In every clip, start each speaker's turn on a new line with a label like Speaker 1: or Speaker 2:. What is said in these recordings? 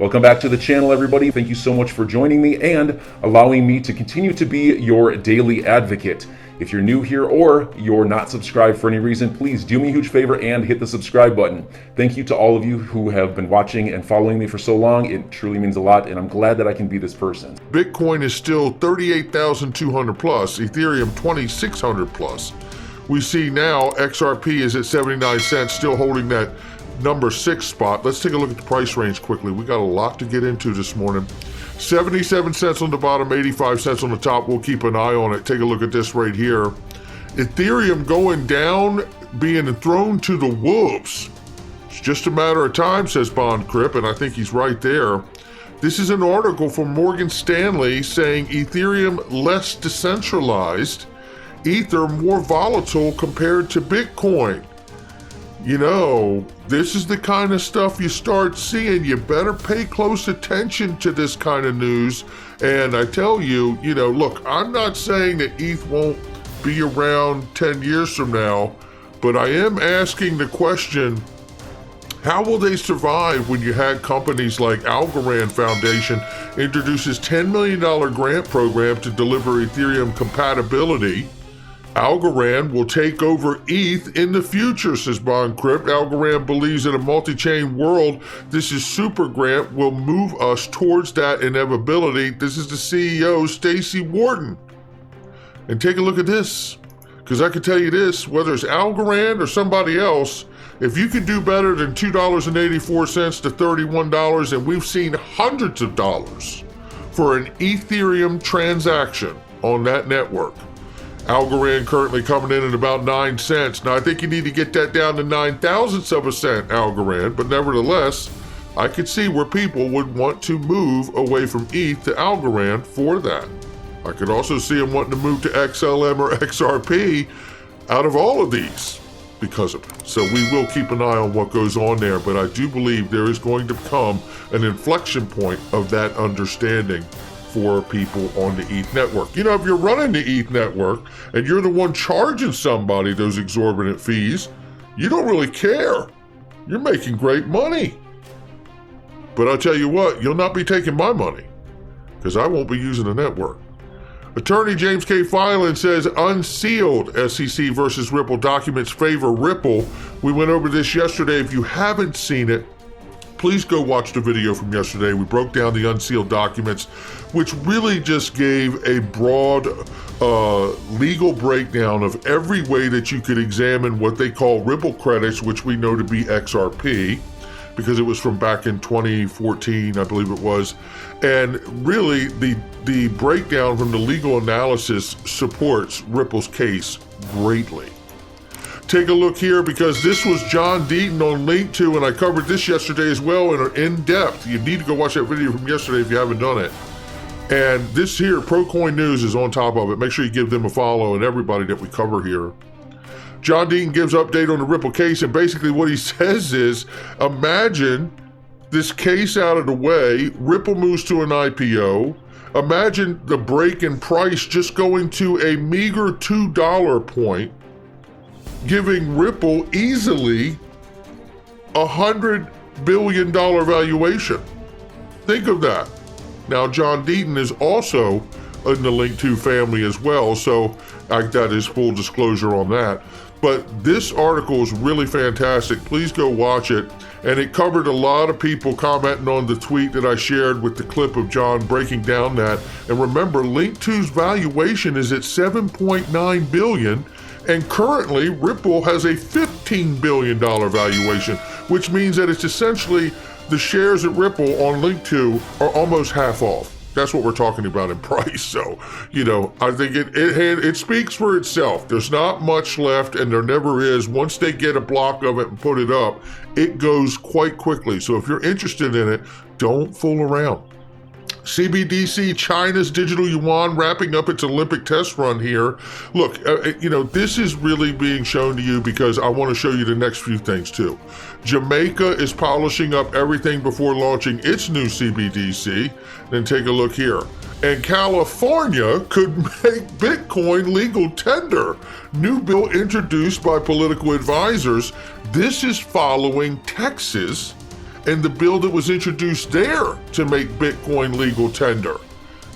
Speaker 1: Welcome back to the channel, everybody. Thank you so much for joining me and allowing me to continue to be your daily advocate. If you're new here or you're not subscribed for any reason, please do me a huge favor and hit the subscribe button. Thank you to all of you who have been watching and following me for so long. It truly means a lot, and I'm glad that I can be this person.
Speaker 2: Bitcoin is still 38,200 plus, Ethereum 2,600 plus. We see now XRP is at 79 cents, still holding that number 6 spot. Let's take a look at the price range quickly. We got a lot to get into this morning. 77 cents on the bottom, 85 cents on the top. We'll keep an eye on it. Take a look at this right here. Ethereum going down, being thrown to the wolves. It's just a matter of time, says Bond Crip, and I think he's right there. This is an article from Morgan Stanley saying Ethereum less decentralized, Ether more volatile compared to Bitcoin. You know, this is the kind of stuff you start seeing. You better pay close attention to this kind of news. And I tell you, look, I'm not saying that ETH won't be around 10 years from now, but I am asking the question, how will they survive when you had companies like Algorand Foundation introduces $10 million grant program to deliver Ethereum compatibility? Algorand will take over ETH in the future, says Bond Crypt. Algorand believes in a multi-chain world, this is super grant will move us towards that inevitability. This is the CEO, Stacey Wharton. And take a look at this, because I can tell you this, whether it's Algorand or somebody else, if you can do better than $2.84 to $31, and we've seen hundreds of dollars for an Ethereum transaction on that network. Algorand currently coming in at about 9 cents. Now, I think you need to get that down to 9 thousandths of a cent, Algorand, but nevertheless, I could see where people would want to move away from ETH to Algorand for that. I could also see them wanting to move to XLM or XRP out of all of these because of it. So we will keep an eye on what goes on there, but I do believe there is going to come an inflection point of that understanding for people on the ETH network. You know, if you're running the ETH network and you're the one charging somebody those exorbitant fees, you don't really care. You're making great money. But I'll tell you what, you'll not be taking my money because I won't be using the network. Attorney James K. Filan says unsealed SEC versus Ripple documents favor Ripple. We went over this yesterday. If you haven't seen it, please go watch the video from yesterday. We broke down the unsealed documents, which really just gave a broad legal breakdown of every way that you could examine what they call Ripple credits, which we know to be XRP, because it was from back in 2014, I believe it was. And really, the breakdown from the legal analysis supports Ripple's case greatly. Take a look here, because this was John Deaton on Link 2, and I covered this yesterday as well in depth. You need to go watch that video from yesterday if you haven't done it. And this here, ProCoin News, is on top of it. Make sure you give them a follow and everybody that we cover here. John Deaton gives update on the Ripple case, and basically what he says is, imagine this case out of the way, Ripple moves to an IPO. Imagine the break in price just going to a meager $2 point, giving Ripple easily $100 billion valuation. Think of that. Now, John Deaton is also in the Link 2 family as well, so that is full disclosure on that. But this article is really fantastic. Please go watch it. And it covered a lot of people commenting on the tweet that I shared with the clip of John breaking down that. And remember, Link 2's valuation is at $7.9 billion. And currently, Ripple has a $15 billion valuation, which means that it's essentially the shares at Ripple on Link 2 are almost half off. That's what we're talking about in price. So, I think it speaks for itself. There's not much left, and there never is. Once they get a block of it and put it up, it goes quite quickly. So if you're interested in it, don't fool around. CBDC, China's digital yuan, wrapping up its Olympic test run here. Look, this is really being shown to you because I want to show you the next few things too. Jamaica is polishing up everything before launching its new CBDC. Then take a look here. And California could make Bitcoin legal tender. New bill introduced by political advisors. This is following Texas and the bill that was introduced there to make Bitcoin legal tender.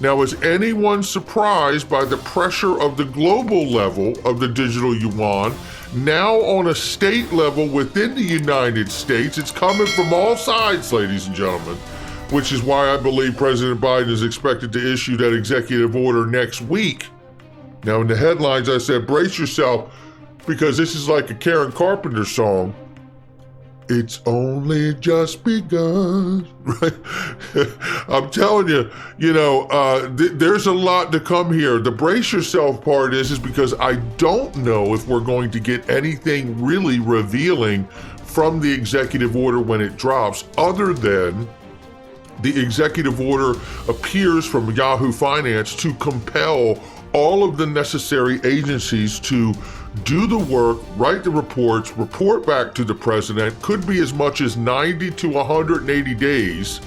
Speaker 2: Now, is anyone surprised by the pressure of the global level of the digital yuan? Now on a state level within the United States, it's coming from all sides, ladies and gentlemen, which is why I believe President Biden is expected to issue that executive order next week. Now, in the headlines, I said, brace yourself, because this is like a Karen Carpenter song. It's only just begun, right? I'm telling you, there's a lot to come here. The brace yourself part is because I don't know if we're going to get anything really revealing from the executive order when it drops, other than the executive order appears from Yahoo Finance to compel all of the necessary agencies to do the work, write the reports, report back to the president. Could be as much as 90 to 180 days.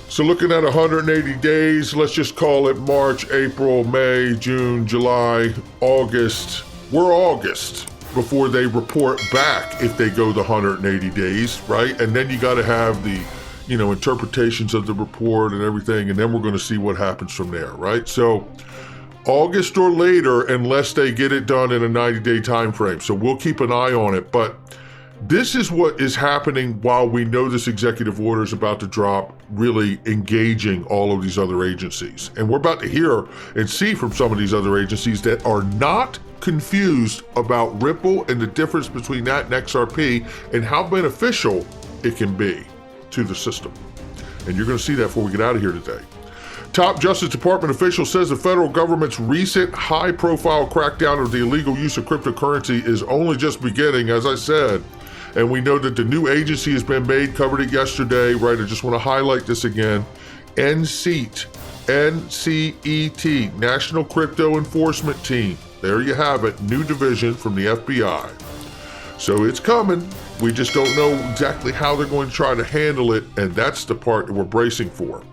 Speaker 2: So looking at 180 days, let's just call it March, April, May, June, July, August. We're August before they report back if they go the 180 days, right? And then you got to have the, interpretations of the report and everything, and then we're going to see what happens from there, right? So August or later, unless they get it done in a 90-day time frame. So we'll keep an eye on it. But this is what is happening while we know this executive order is about to drop, really engaging all of these other agencies. And we're about to hear and see from some of these other agencies that are not confused about Ripple and the difference between that and XRP and how beneficial it can be to the system. And you're going to see that before we get out of here today. Top Justice Department official says the federal government's recent high-profile crackdown of the illegal use of cryptocurrency is only just beginning, as I said. And we know that the new agency has been made, covered it yesterday, right? I just want to highlight this again. NCET, N-C-E-T, National Crypto Enforcement Team. There you have it, new division from the FBI. So it's coming. We just don't know exactly how they're going to try to handle it, and that's the part that we're bracing for.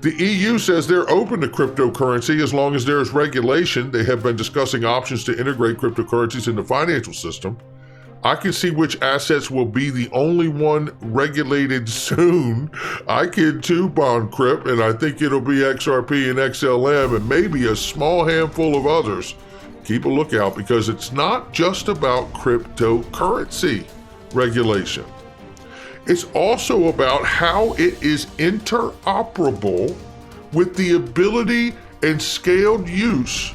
Speaker 2: The EU says they're open to cryptocurrency as long as there is regulation. They have been discussing options to integrate cryptocurrencies in the financial system. I can see which assets will be the only one regulated soon. I can too, BondCrypt, and I think it'll be XRP and XLM and maybe a small handful of others. Keep a lookout, because it's not just about cryptocurrency regulation. It's also about how it is interoperable with the ability and scaled use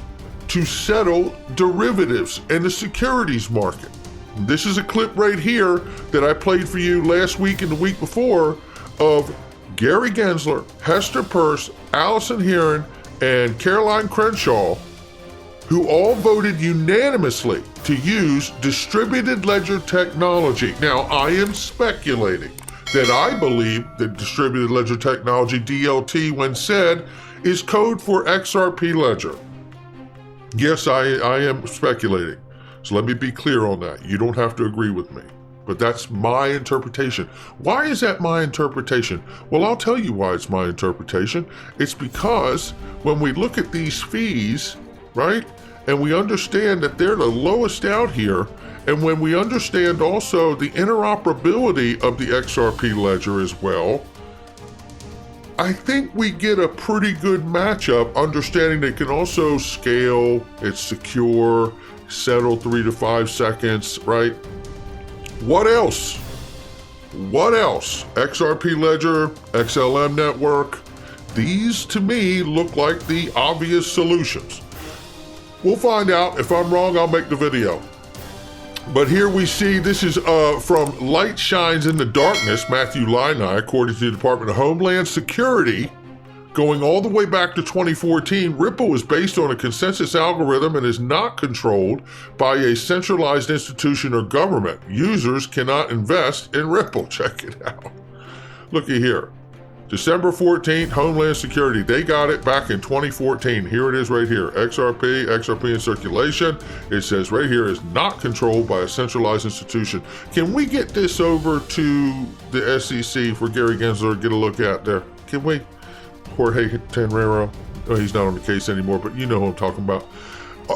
Speaker 2: to settle derivatives in the securities market. This is a clip right here that I played for you last week and the week before of Gary Gensler, Hester Peirce, Allison Heron, and Caroline Crenshaw, who all voted unanimously to use distributed ledger technology. Now, I am speculating that I believe that distributed ledger technology, DLT, when said, is code for XRP ledger. Yes, I am speculating. So let me be clear on that. You don't have to agree with me, but that's my interpretation. Why is that my interpretation? Well, I'll tell you why it's my interpretation. It's because when we look at these fees, right, and we understand that they're the lowest out here, and when we understand also the interoperability of the XRP ledger as well, I think we get a pretty good matchup, understanding they can also scale, it's secure, settle 3 to 5 seconds, right? What else? What else? XRP ledger, XLM network, these to me look like the obvious solutions. We'll find out. If I'm wrong, I'll make the video. But here we see, this is from Light Shines in the Darkness, Matthew Linai, according to the Department of Homeland Security, going all the way back to 2014, Ripple is based on a consensus algorithm and is not controlled by a centralized institution or government. Users cannot invest in Ripple. Check it out. Looky here. December 14th, Homeland Security. They got it back in 2014. Here it is right here. XRP in circulation. It says right here is not controlled by a centralized institution. Can we get this over to the SEC for Gary Gensler to get a look at there? Can we? Jorge Tenrero. Oh, he's not on the case anymore, but you know who I'm talking about.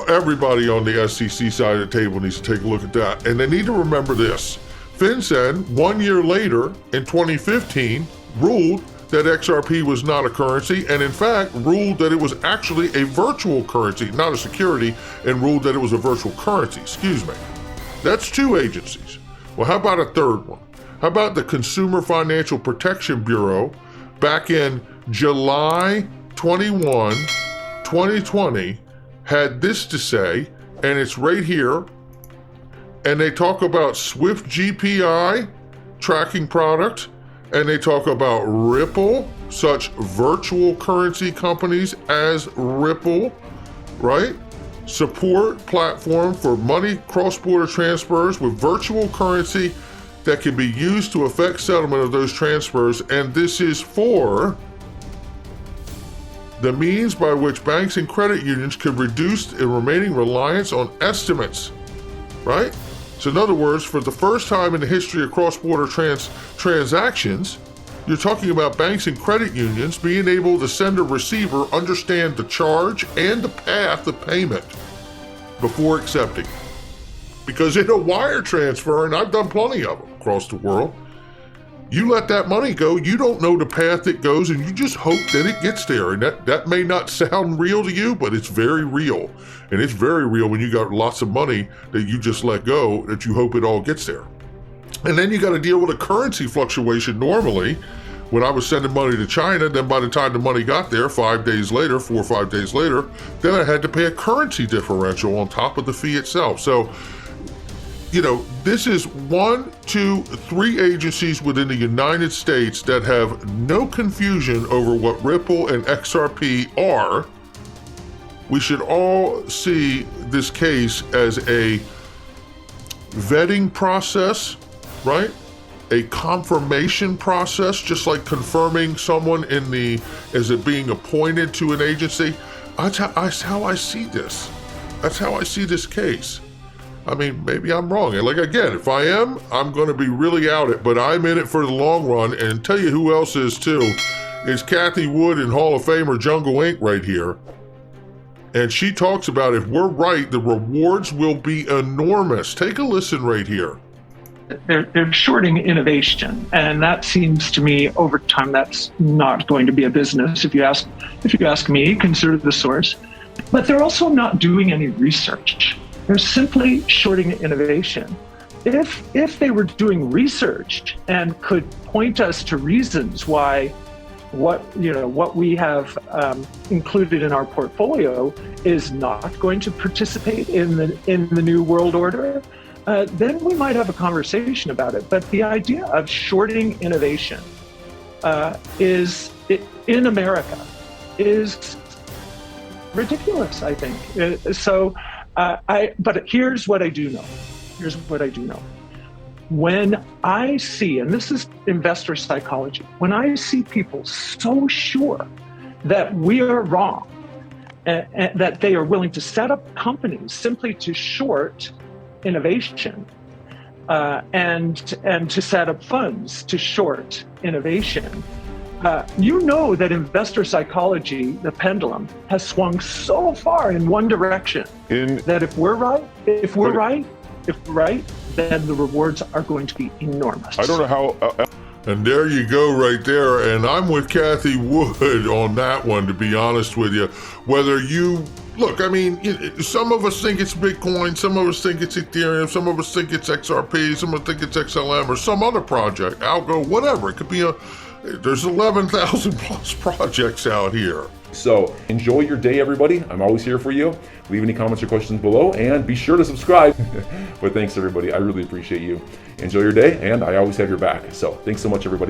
Speaker 2: Everybody on the SEC side of the table needs to take a look at that. And they need to remember this. FinCEN, 1 year later, in 2015, ruled that XRP was not a currency, and in fact ruled that it was actually a virtual currency, not a security, and ruled that it was a virtual currency, excuse me. That's 2 agencies. Well, how about a third one? How about the Consumer Financial Protection Bureau back in July 21, 2020, had this to say, and it's right here, and they talk about Swift GPI tracking product, and they talk about Ripple, such virtual currency companies as Ripple, right? Support platform for money cross-border transfers with virtual currency that can be used to effect settlement of those transfers, and this is for the means by which banks and credit unions could reduce the remaining reliance on estimates, right? So in other words, for the first time in the history of cross-border transactions, you're talking about banks and credit unions being able to send a receiver understand the charge and the path of payment before accepting. Because in a wire transfer, and I've done plenty of them across the world, you let that money go, you don't know the path it goes, and you just hope that it gets there. And that may not sound real to you, but it's very real. And it's very real when you got lots of money that you just let go, that you hope it all gets there. And then you got to deal with a currency fluctuation normally. When I was sending money to China, then by the time the money got there, 5 days later, 4 or 5 days later, then I had to pay a currency differential on top of the fee itself. So, you know, this is 1, 2, 3 agencies within the United States that have no confusion over what Ripple and XRP are. We should all see this case as a vetting process, right? A confirmation process, just like confirming someone as it being appointed to an agency. That's how I see this. That's how I see this case. I mean, maybe I'm wrong. And like, again, if I am, I'm going to be really out it, but I'm in it for the long run. And tell you who else is too, is Kathy Wood and Hall of Famer Jungle Inc. right here. And she talks about, if we're right, the rewards will be enormous. Take a listen right here.
Speaker 3: They're shorting innovation, and that seems to me over time that's not going to be a business. If you ask me, consider the source. But they're also not doing any research. They're simply shorting innovation. If they were doing research and could point us to reasons why what we have included in our portfolio is not going to participate in the new world order, then we might have a conversation about it. But the idea of shorting innovation in America is ridiculous, I think. But here's what I do know. When I see, and this is investor psychology, when I see people so sure that we are wrong, and that they are willing to set up companies simply to short innovation, and to set up funds to short innovation, you know that investor psychology, the pendulum, has swung so far in one direction that if we're right, then the rewards are going to be enormous.
Speaker 2: I don't know how. And there you go right there. And I'm with Kathy Wood on that one, to be honest with you. Whether you look, I mean, some of us think it's Bitcoin, some of us think it's Ethereum, some of us think it's XRP, some of us think it's XLM or some other project, Algo, whatever. It could be there's 11,000 plus projects out here.
Speaker 1: So enjoy your day, everybody. I'm always here for you. Leave any comments or questions below, and be sure to subscribe. But thanks, everybody. I really appreciate you. Enjoy your day, and I always have your back. So thanks so much, everybody.